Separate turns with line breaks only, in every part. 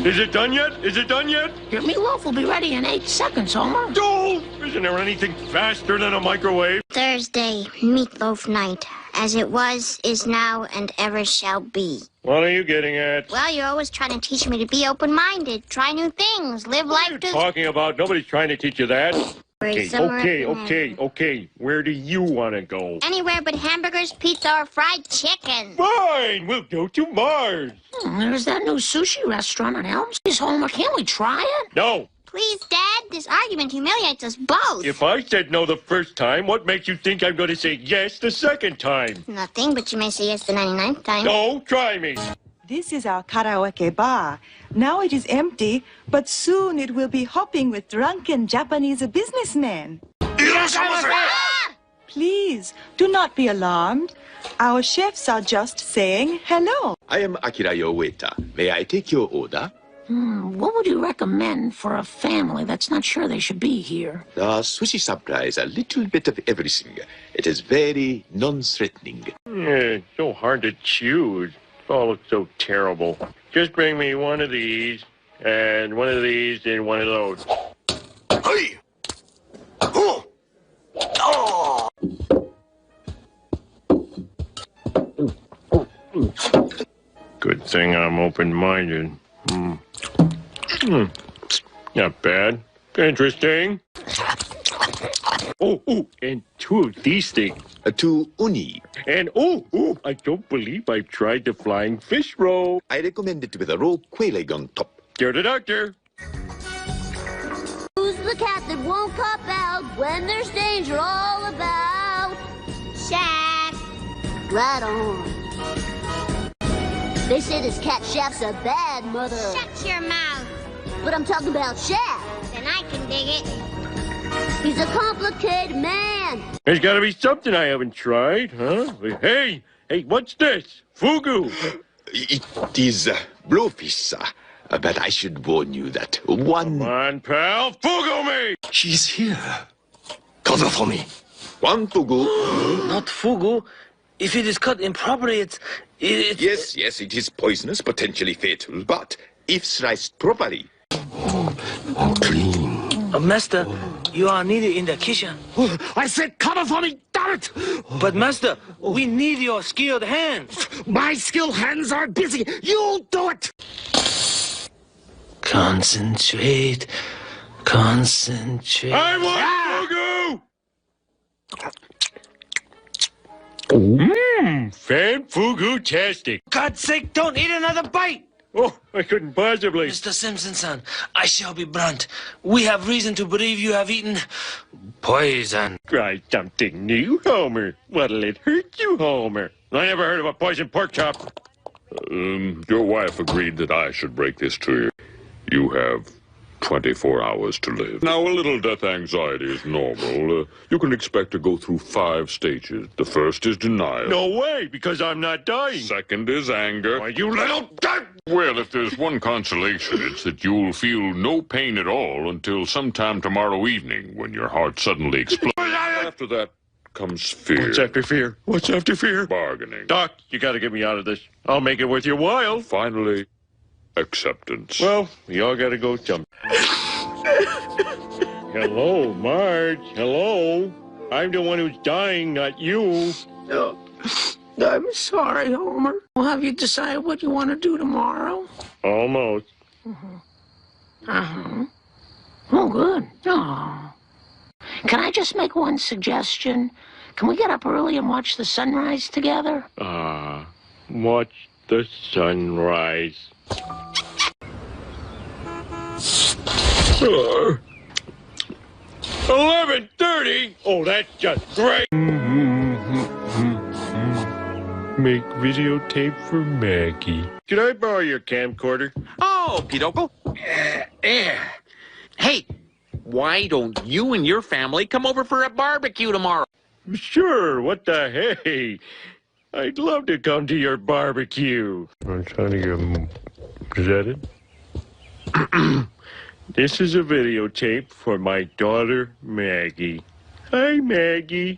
Is it done yet? Is it done yet?
Your meatloaf will be ready in 8 seconds, Homer.
Oh, isn't there anything faster than a microwave?
Thursday, meatloaf night. As it was, is now, and ever shall be.
What are you getting at?
Well, you're always trying to teach me to be open-minded, try new things, live
What
life
are
to...
you talking about? Nobody's trying to teach you that. Okay. Where do you want to go?
Anywhere but hamburgers, pizza, or fried chicken.
Fine, we'll go to Mars.
There's that new sushi restaurant on Elm Street, Homer. Can't we try it?
No.
Please, Dad, this argument humiliates us both.
If I said no the first time, what makes you think I'm going to say yes the second time?
Nothing, but you may say yes the 99th time.
No, try me.
This is our karaoke bar. Now it is empty, but soon it will be hopping with drunken Japanese businessmen. Please, do not be alarmed. Our chefs are just saying hello.
I am Akira, your waiter. May I take your order?
What would you recommend for a family that's not sure they should be here?
The sushi supplies a little bit of everything. It is very non-threatening.
It's so hard to choose. It all looks so terrible. Just bring me one of these, and one of these, and one of those.
Hey! Oh! Oh!
Good thing I'm open-minded. Not bad. Interesting. Oh, and 2 of these things.
To uni.
And I don't believe I've tried the flying fish roll.
I recommend it with a raw quail egg on top.
You're the doctor.
Who's the cat that won't cop out when there's danger all about?
Shaq.
Right on. They say this cat Shaft's a bad mother.
Shut your mouth.
But I'm talking about Shaft.
Then I can dig it.
He's a complicated man.
There's got to be something I haven't tried, huh? Hey, what's this? Fugu.
It is blowfish, sir. But I should warn you that one...
Come on, pal. Fugu me!
She's here. Cover for me. One fugu.
Not fugu. If it is cut improperly, it's...
Yes, it is poisonous, potentially fatal. But if sliced properly... Clean.
Master, you are needed in the kitchen.
I said cover for me, damn it!
But Master, we need your skilled hands.
My skilled hands are busy. You do it!
Concentrate.
I want fugu! Fan-fugu-tastic.
God's sake, don't eat another bite!
Oh, I couldn't possibly.
Mr. Simpson-san, I shall be blunt. We have reason to believe you have eaten poison.
Try something new, Homer. What'll it hurt you, Homer? I never heard of a poisoned pork chop.
Your wife agreed that I should break this to you. You have 24 hours to live. Now, a little death anxiety is normal. You can expect to go through 5 stages. The first is denial.
No way, because I'm not dying.
Second is anger.
Why, you little dirt!
Well, if there's one consolation, it's that you'll feel no pain at all until sometime tomorrow evening when your heart suddenly explodes. After that comes fear.
What's after fear? What's after fear?
Bargaining.
Doc, you gotta get me out of this. I'll make it worth your while.
Finally, acceptance.
Well, we all gotta go jump. Hello, Marge. Hello. I'm the one who's dying, not you.
Oh, I'm sorry, Homer. Well, have you decided what you want to do tomorrow?
Almost.
Oh, good. Oh. Can I just make one suggestion? Can we get up early and watch the sunrise together?
Watch the sunrise. 11:30? Oh, that's just great. Make videotape for Maggie. Can I borrow your camcorder?
Oh, Pidoko. Hey, why don't you and your family come over for a barbecue tomorrow?
Sure, what the hey? I'd love to come to your barbecue. I'm trying to get is that it? This is a videotape for my daughter, Maggie. Hi, Maggie.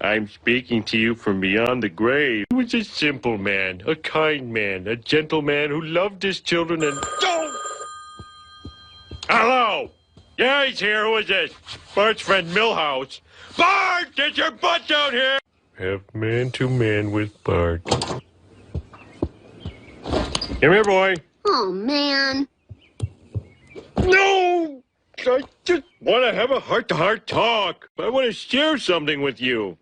I'm speaking to you from beyond the grave. He was a simple man, a kind man, a gentleman who loved his children and... Oh! Hello! Yeah, he's here. Who is this? Bart's friend Milhouse. Bart, get your butt down here! Have man-to-man with Bart. Come here, boy.
Oh, man.
No! I just want to have a heart-to-heart talk. I want to share something with you.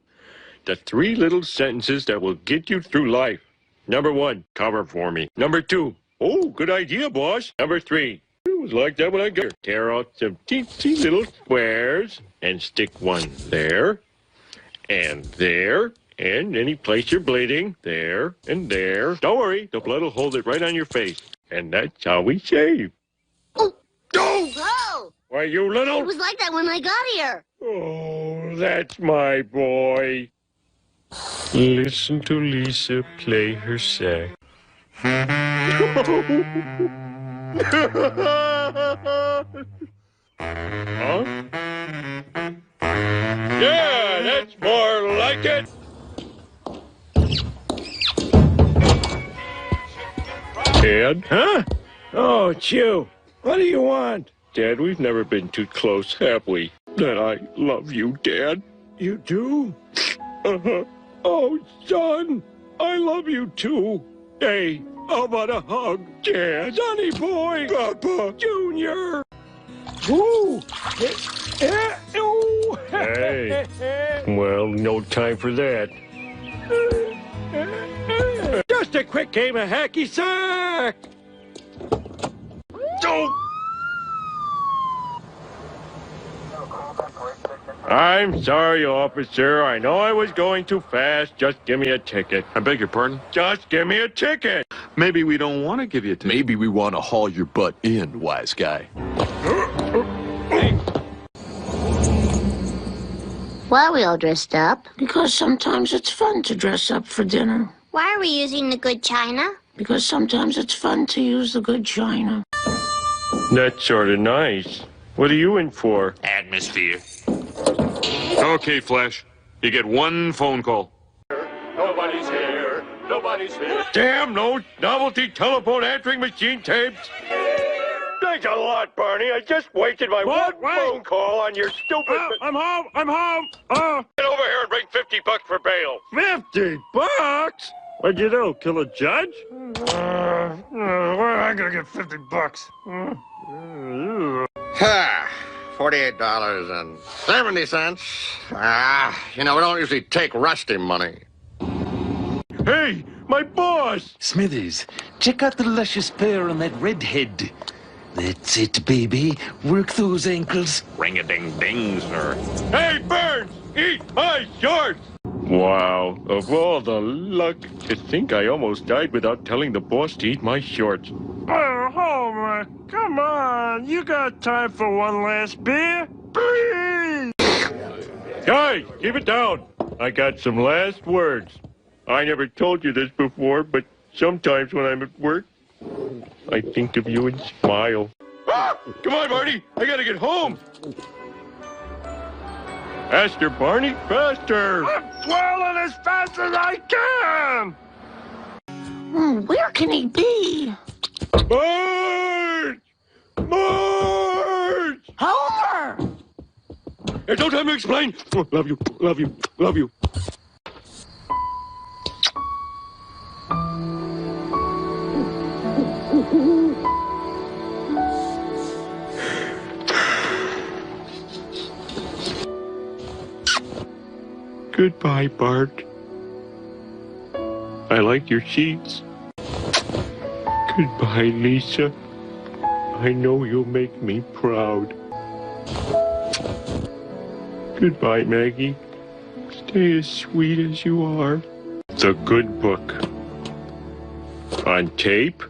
The 3 little sentences that will get you through life. Number 1, cover for me. Number 2, oh, good idea, boss. Number 3, it was like that when I got here. Tear out some teensy little squares and stick one there and there and any place you're bleeding, there and there. Don't worry, the blood will hold it right on your face. And that's how we shave.
Oh!
Oh!
Whoa!
Why, you little...
It was like that when I got here.
Oh, that's my boy. Listen to Lisa play her sax. Huh? Yeah, that's more like it. Dad? Huh? Oh, it's you. What do you want? Dad, we've never been too close, have we? And I love you, Dad. You do? Uh-huh. Oh, son, I love you too. Hey, how about a hug, Dad? Sonny boy, Papa, Junior. Ooh. Ooh. Hey. Well, no time for that. Just a quick game of hacky sack. Oh. I'm sorry, officer. I know I was going too fast. Just give me a ticket.
I beg your pardon?
Just give me a ticket.
Maybe we don't want to give you a ticket.
Maybe we want to haul your butt in, wise guy.
Why are we all dressed up?
Because sometimes it's fun to dress up for dinner.
Why are we using the good china?
Because sometimes it's fun to use the good china.
That's sort of nice. What are you in for?
Atmosphere.
Okay, Flash. You get 1 phone call.
Nobody's here. Nobody's here. Damn those novelty telephone answering machine tapes. Thanks a lot, Barney. I just wasted my one phone call on your stupid...
I'm home. I'm home.
Get over here and bring $50 for bail.
$50? What'd you do? Kill a judge? Where am I gonna get $50?
Ha! $48.70. We don't usually take rusty money.
Hey, my boss!
Smithers, check out the luscious pear on that redhead. That's it, baby. Work those ankles.
Ring-a-ding-ding, sir.
Hey, Burns! Eat my shorts! Wow, of all the luck. To think I almost died without telling the boss to eat my shorts.
Oh, Homer, come on. You got time for one last beer? Please!
Guys, keep it down. I got some last words. I never told you this before, but sometimes when I'm at work, I think of you and smile. Ah! Come on, Barney! I gotta get home! Faster, Barney, faster!
I'm swirling as fast as I can!
Where can he be?
Marge! Marge!
Homer!
There's no time to explain. Love you, love you, love you. Goodbye, Bart. I like your sheets. Goodbye, Lisa. I know you'll make me proud. Goodbye, Maggie. Stay as sweet as you are. The Good Book. On tape?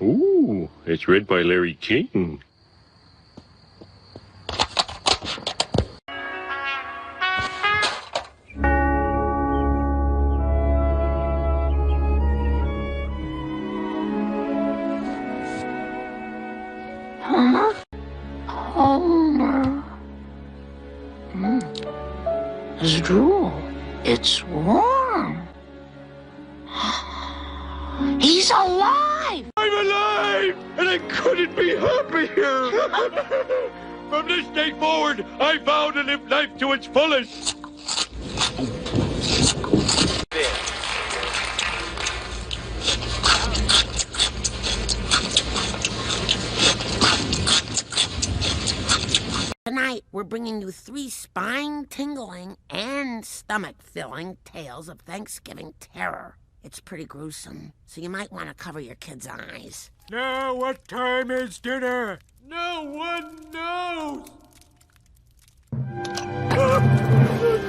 Ooh, it's read by Larry King.
Homer? Homer. His drool. It's warm. He's alive!
I'm alive! And I couldn't be happier! From this day forward, I vow to live life to its fullest.
Tonight, we're bringing you 3 spine-tingling and stomach-filling tales of Thanksgiving terror. It's pretty gruesome, so you might want to cover your kids' eyes.
Now, what time is dinner? No one knows!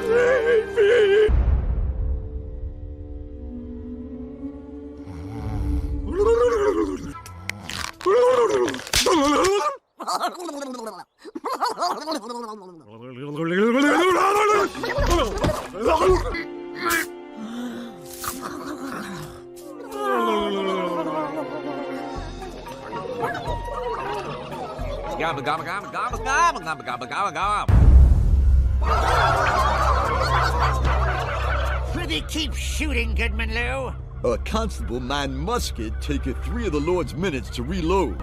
Gravy!
Gobble, gobble, gobble, gobble, gobble, gobble, gobble, gobble, gobble.
Prithee keep shooting, Goodman Lou.
Constable, my musket taketh 3 of the Lord's minutes to reload.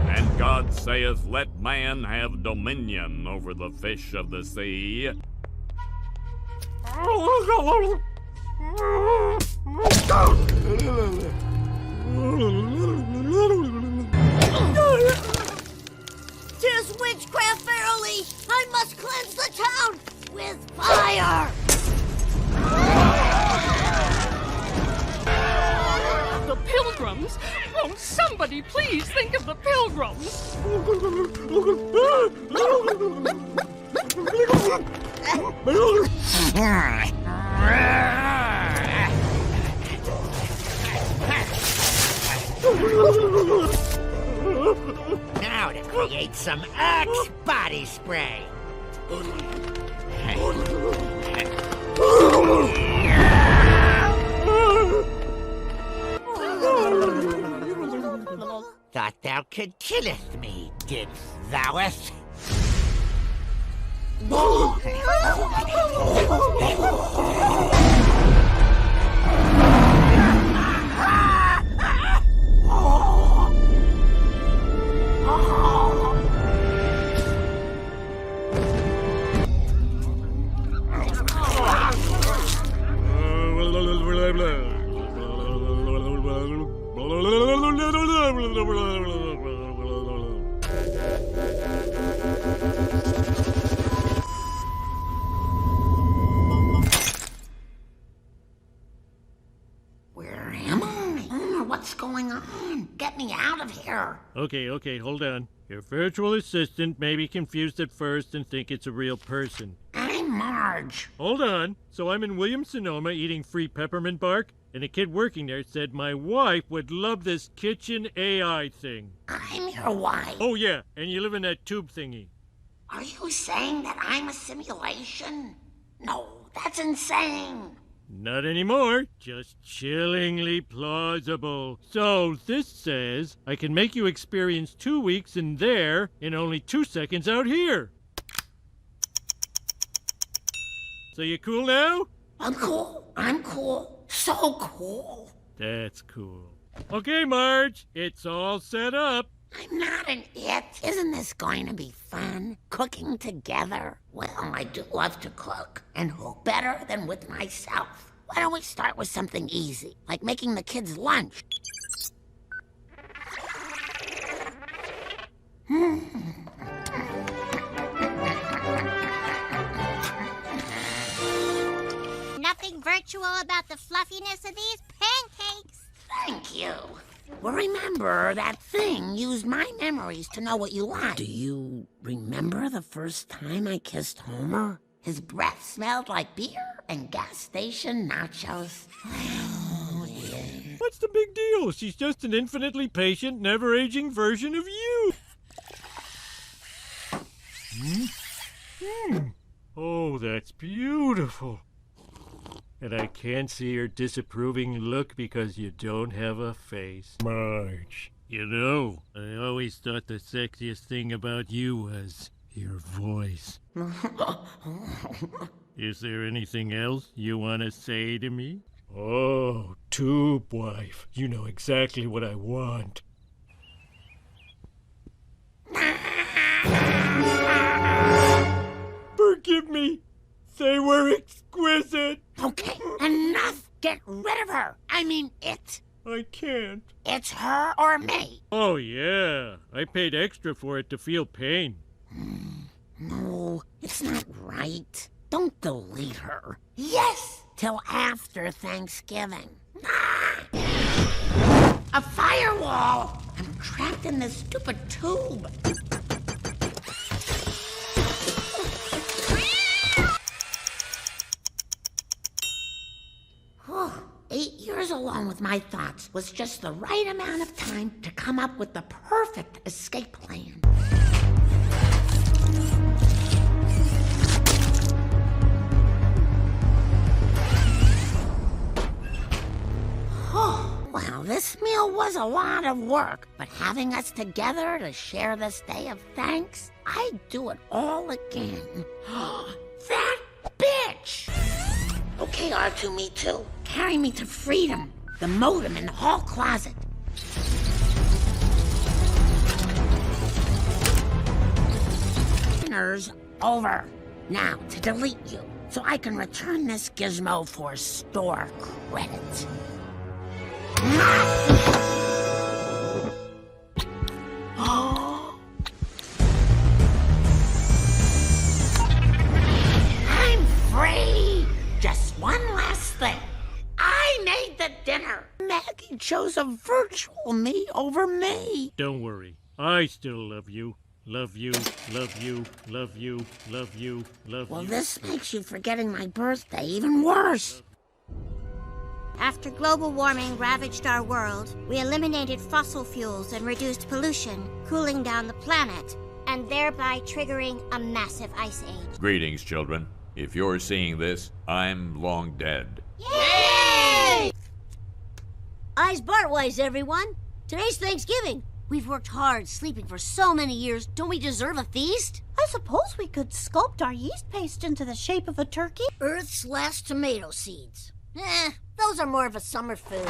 And God saith, let man have dominion over the fish of the sea.
Tis witchcraft verily! I must cleanse the town with fire!
The pilgrims? Won't somebody please think of the pilgrims?
Now to create some Axe body spray. Thought thou could killeth me, didst thouest?
Where am I? What's going on? Get me out of here.
Okay, hold on. Your virtual assistant may be confused at first and think it's a real person.
I'm Marge.
Hold on. So I'm in Williams-Sonoma eating free peppermint bark, and a kid working there said my wife would love this kitchen AI thing.
I'm your wife.
Oh yeah, and you live in that tube thingy.
Are you saying that I'm a simulation? No, that's insane.
Not anymore, just chillingly plausible. So this says I can make you experience 2 weeks in there in only 2 seconds out here. So you cool now?
I'm cool. So cool.
That's cool. Okay, Marge, it's all set up.
I'm not an it. Isn't this going to be fun? Cooking together? Well, I do love to cook. And who better than with myself? Why don't we start with something easy, like making the kids lunch?
Nothing virtual about the fluffiness of these pancakes.
Thank you. Well, remember, that thing used my memories to know what you like. Do you remember the first time I kissed Homer? His breath smelled like beer and gas station nachos.
What's the big deal? She's just an infinitely patient, never-aging version of you. Oh, that's beautiful. And I can't see your disapproving look because you don't have a face. Marge, you know, I always thought the sexiest thing about you was your voice. Is there anything else you want to say to me? Oh, tube wife, you know exactly what I want. Forgive me. They were exquisite.
Okay, enough. Get rid of her. I mean it.
I can't.
It's her or me.
Oh, yeah. I paid extra for it to feel pain.
No, it's not right. Don't delete her. Yes, till after Thanksgiving. A firewall. I'm trapped in this stupid tube. Oh, 8 years alone with my thoughts was just the right amount of time to come up with the perfect escape plan. Oh, well, this meal was a lot of work, but having us together to share this day of thanks, I'd do it all again. That bitch! Okay, R2-Me2, carry me to freedom. The modem in the hall closet. Dinner's over. Now, to delete you, so I can return this gizmo for store credit. I'm free! Just one last thing. I made the dinner. Maggie chose a virtual me over me.
Don't worry. I still love you. Love you, love you, love you, love you, love you.
Well, this makes you forgetting my birthday even worse.
After global warming ravaged our world, we eliminated fossil fuels and reduced pollution, cooling down the planet, and thereby triggering a massive ice age.
Greetings, children. If you're seeing this, I'm long dead.
Yay! Eyes Bartwise, everyone. Today's Thanksgiving. We've worked hard, sleeping for so many years. Don't we deserve a feast?
I suppose we could sculpt our yeast paste into the shape of a turkey.
Earth's last tomato seeds. Those are more of a summer food.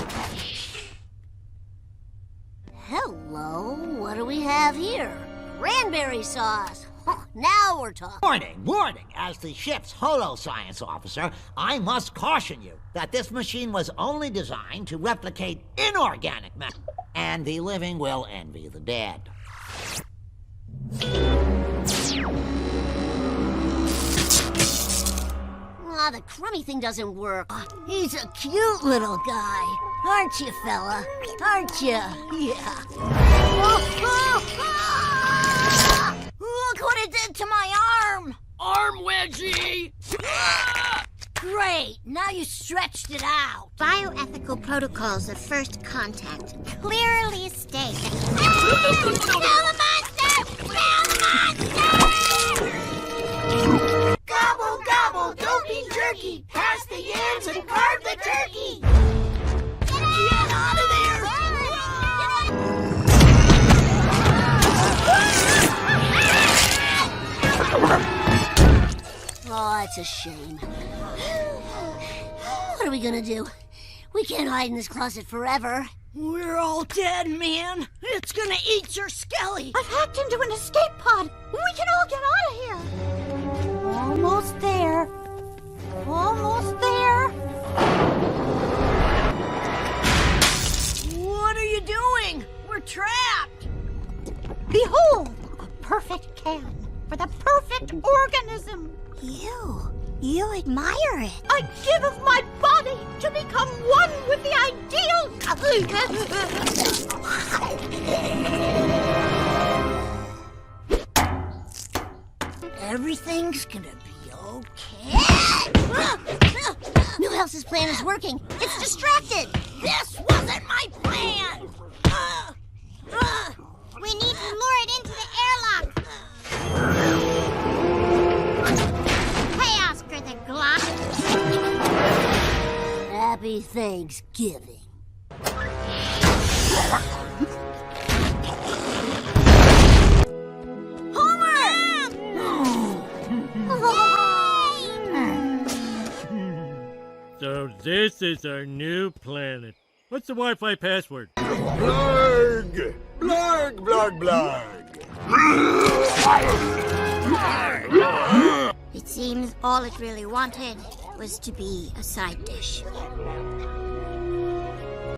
Hello, what do we have here? Cranberry sauce. Now we're talking.
Warning! As the ship's holoscience officer, I must caution you that this machine was only designed to replicate inorganic matter, and the living will envy the dead.
The crummy thing doesn't work. He's a cute little guy. Aren't you, fella? Aren't you? Yeah. Look what it did to my arm!
Arm wedgie!
Great, now you stretched it out.
Bioethical protocols of first contact clearly state.
Kill the monster! Kill the monster! Gobble, gobble, don't be jerky. Pass the yams and carve the turkey. Get out of there! Oh, that's a shame. What are we gonna do? We can't hide in this closet forever.
We're all dead, man. It's gonna eat your skelly. I've hacked into an escape pod. We can all get out of here. Almost there. Almost there.
What are you doing? We're trapped.
Behold, a perfect can for the perfect organism.
You admire it.
I give of my body to become one with the ideal.
Everything's gonna be okay. Milhouse's plan is working. It's distracted.
This wasn't my plan!
We need to lure it into the airlock. Hey, Oscar the Glock.
Happy Thanksgiving.
So this is our new planet. What's the Wi-Fi password?
Blarg! Blarg, blarg, blarg!
It seems all it really wanted was to be a side dish.